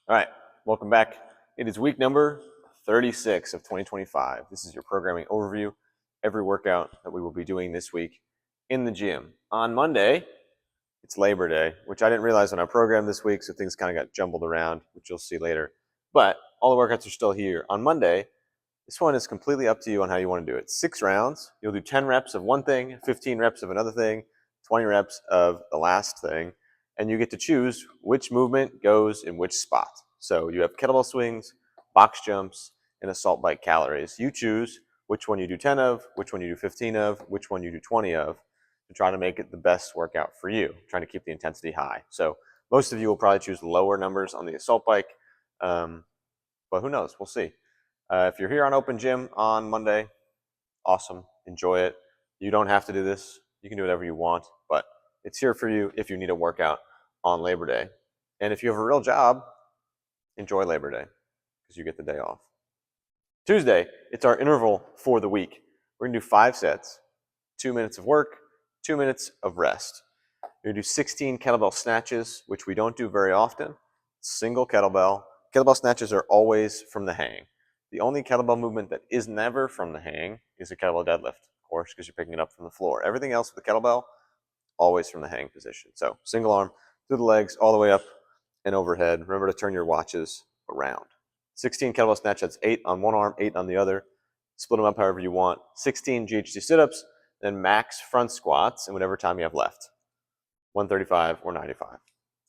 All right, welcome back. It is week number 36 of 2025. This is your programming overview. Every workout that we will be doing this week in the gym. On Monday, it's Labor Day, which I didn't realize when I programmed this week, so things kind of got jumbled around, which you'll see later. But all the workouts are still here. On Monday, this one is completely up to you on how you want to do it. 6 rounds. You'll do 10 reps of one thing, 15 reps of another thing, 20 reps of the last thing, and you get to choose which movement goes in which spot. So you have kettlebell swings, box jumps, and assault bike calories. You choose which one you do 10 of, which one you do 15 of, which one you do 20 of, to try to make it the best workout for you, trying to keep the intensity high. So most of you will probably choose lower numbers on the assault bike, but who knows? We'll see. If you're here on Open Gym on Monday, awesome. Enjoy it. You don't have to do this. You can do whatever you want, but it's here for you if you need a workout on Labor Day. And if you have a real job, enjoy Labor Day because you get the day off. Tuesday, it's our interval for the week. We're going to do 5 sets, 2 minutes of work, 2 minutes of rest. You're going to do 16 kettlebell snatches, which we don't do very often. Single kettlebell. Kettlebell snatches are always from the hang. The only kettlebell movement that is never from the hang is a kettlebell deadlift, of course, because you're picking it up from the floor. Everything else with the kettlebell, always from the hang position. So single arm through the legs, all the way up and overhead. Remember to turn your watches around. 16 kettlebell snatch, that's 8 on one arm, 8 on the other. Split them up however you want. 16 GHD sit-ups, then max front squats in whatever time you have left. 135 or 95.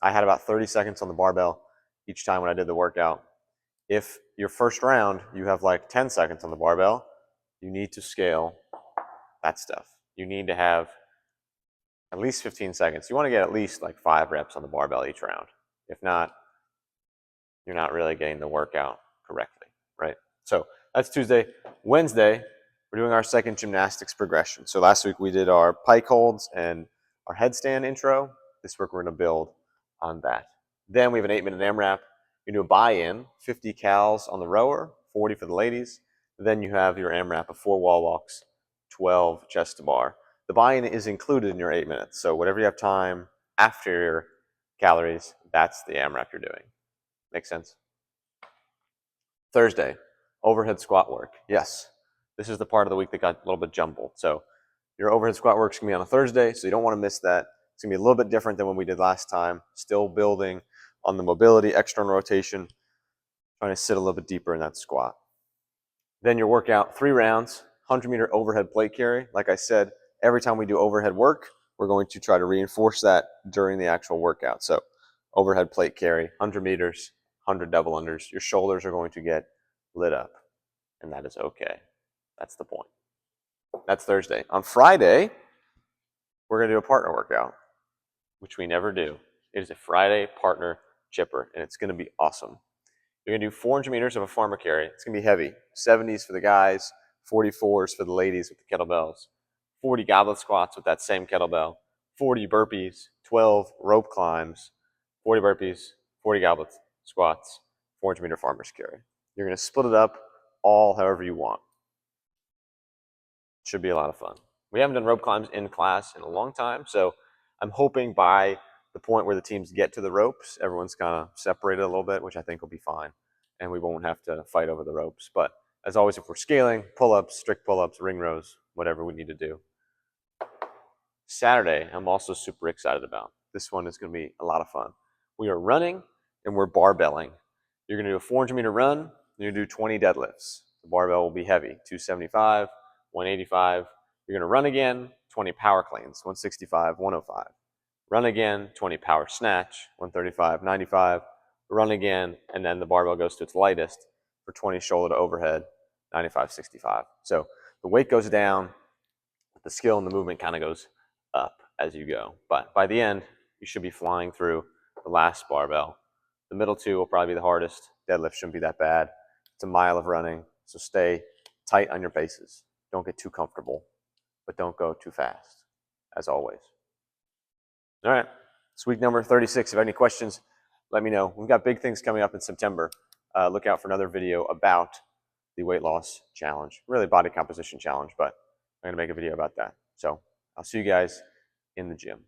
I had about 30 seconds on the barbell each time when I did the workout. If your first round, you have like 10 seconds on the barbell, you need to scale that stuff. You need to have at least 15 seconds. You want to get at least like 5 reps on the barbell each round. If not, you're not really getting the workout correctly, right? So that's Tuesday. Wednesday, we're doing our second gymnastics progression. So last week we did our pike holds and our headstand intro. This week we're going to build on that. Then we have an 8-minute AMRAP. You do a buy-in, 50 cals on the rower, 40 for the ladies. Then you have your AMRAP of 4 wall walks, 12 chest to bar. The buy-in is included in your 8 minutes. So whatever you have time after your calories, that's the AMRAP you're doing. Make sense? Thursday, overhead squat work. Yes, this is the part of the week that got a little bit jumbled. So your overhead squat work is going to be on a Thursday, so you don't want to miss that. It's going to be a little bit different than what we did last time. Still building on the mobility, external rotation, trying to sit a little bit deeper in that squat. Then your workout, 3 rounds, 100-meter overhead plate carry. Like I said, every time we do overhead work, we're going to try to reinforce that during the actual workout. So overhead plate carry, 100 meters, 100 double unders. Your shoulders are going to get lit up, and that is okay. That's the point. That's Thursday. On Friday, we're going to do a partner workout, which we never do. It is a Friday partner chipper, and it's going to be awesome. You're going to do 400 meters of a farmer carry. It's going to be heavy. 70s for the guys, 44s for the ladies with the kettlebells, 40 goblet squats with that same kettlebell, 40 burpees, 12 rope climbs, 40 burpees, 40 goblet squats, 400-meter farmer's carry. You're going to split it up all however you want. Should be a lot of fun. We haven't done rope climbs in class in a long time, so I'm hoping by the point where the teams get to the ropes, everyone's kind of separated a little bit, which I think will be fine, and we won't have to fight over the ropes. But as always, if we're scaling, pull-ups, strict pull-ups, ring rows, whatever we need to do. Saturday, I'm also super excited about. This one is going to be a lot of fun. We are running and we're barbelling. You're going to do a 400-meter run, you're going to do 20 deadlifts. The barbell will be heavy, 275, 185. You're going to run again, 20 power cleans, 165, 105. Run again, 20 power snatch, 135, 95. Run again, and then the barbell goes to its lightest for 20 shoulder to overhead, 95, 65. So the weight goes down, the skill and the movement kind of goes up as you go. But by the end, you should be flying through the last barbell. The middle 2 will probably be the hardest. Deadlift shouldn't be that bad. It's a mile of running, so stay tight on your paces. Don't get too comfortable, but don't go too fast, as always. All right, it's week number 36. If you have any questions, let me know. We've got big things coming up in September. Look out for another video about the weight loss challenge, really body composition challenge, but I'm going to make a video about that. So I'll see you guys in the gym.